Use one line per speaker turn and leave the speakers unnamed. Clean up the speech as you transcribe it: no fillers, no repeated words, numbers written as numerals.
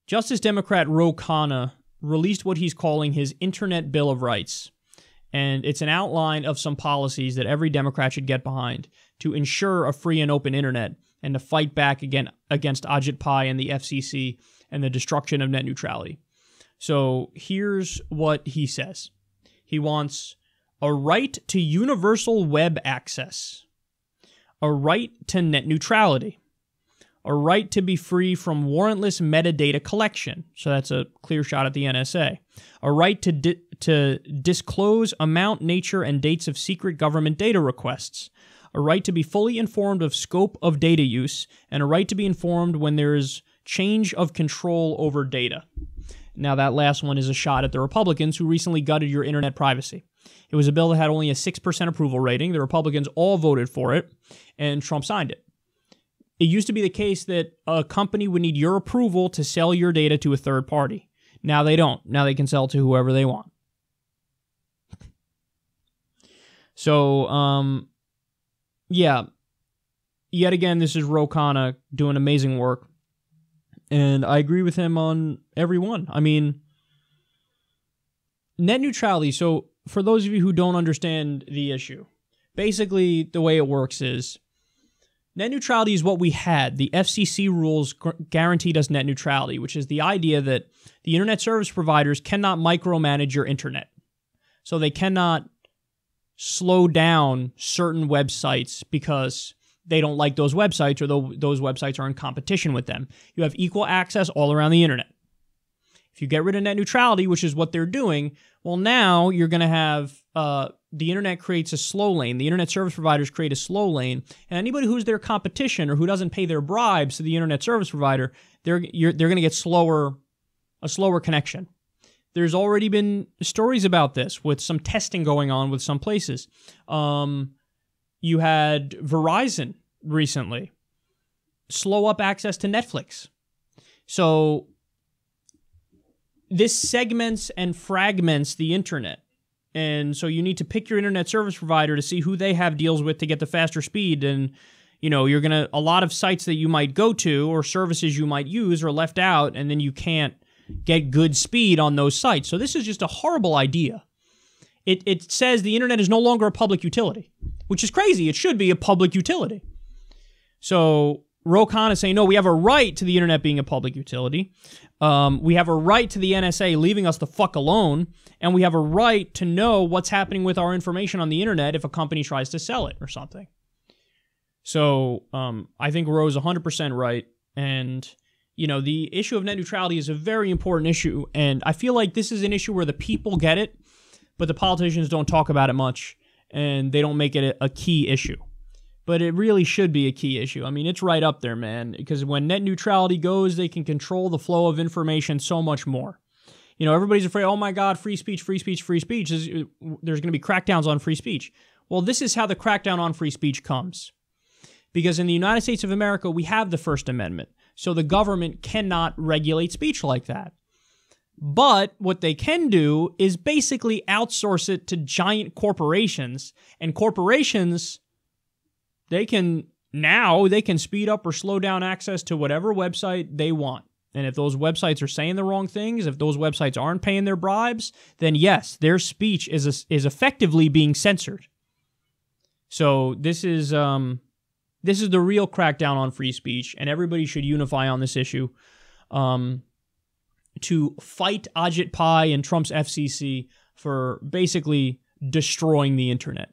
Justice Democrat Ro Khanna released what he's calling his Internet Bill of Rights. And it's an outline of some policies that every Democrat should get behind to ensure a free and open internet and to fight back against Ajit Pai and the FCC and the destruction of net neutrality. So here's what he says. He wants a right to universal web access, a right to net neutrality, a right to be free from warrantless metadata collection, so that's a clear shot at the NSA, a right to disclose amount, nature, and dates of secret government data requests, a right to be fully informed of scope of data use, and a right to be informed when there is change of control over data. Now, that last one is a shot at the Republicans who recently gutted your internet privacy. It was a bill that had only a 6% approval rating. The Republicans all voted for it, and Trump signed it. It used to be the case that a company would need your approval to sell your data to a third party. Now they don't. Now they can sell to whoever they want. So, yeah. Yet again, this is Ro Khanna doing amazing work. And I agree with him on every one. I mean, net neutrality. So for those of you who don't understand the issue, basically the way it works is net neutrality is what we had. The FCC rules guaranteed us net neutrality, which is the idea that the internet service providers cannot micromanage your internet. So they cannot slow down certain websites because they don't like those websites or those websites are in competition with them. You have equal access all around the internet. If you get rid of net neutrality, which is what they're doing, well, now you're going to have the internet creates a slow lane. The internet service providers create a slow lane, and anybody who's their competition or who doesn't pay their bribes to the internet service provider, they're going to get a slower connection. There's already been stories about this with some testing going on with some places. You had Verizon recently slow up access to Netflix. So this segments and fragments the internet. And so you need to pick your internet service provider to see who they have deals with to get the faster speed. And, you know, a lot of sites that you might go to or services you might use are left out, and then you can't get good speed on those sites. So this is just a horrible idea. It says the internet is no longer a public utility, which is crazy. It should be a public utility. So Ro Khanna is saying, no, we have a right to the internet being a public utility. We have a right to the NSA leaving us the fuck alone. And we have a right to know what's happening with our information on the internet if a company tries to sell it or something. So I think Ro's 100% right. And, you know, the issue of net neutrality is a very important issue. And I feel like this is an issue where the people get it, but the politicians don't talk about it much, and they don't make it a key issue. But it really should be a key issue. I mean, it's right up there, man, because when net neutrality goes, they can control the flow of information so much more. You know, everybody's afraid, oh my God, free speech, free speech, free speech. There's going to be crackdowns on free speech. Well, this is how the crackdown on free speech comes. Because in the United States of America, we have the First Amendment. So the government cannot regulate speech like that. But what they can do is basically outsource it to giant corporations. And corporations, they can speed up or slow down access to whatever website they want. And if those websites are saying the wrong things, if those websites aren't paying their bribes, then yes, their speech is effectively being censored. So this is the real crackdown on free speech, and everybody should unify on this issue to fight Ajit Pai and Trump's FCC for basically destroying the internet.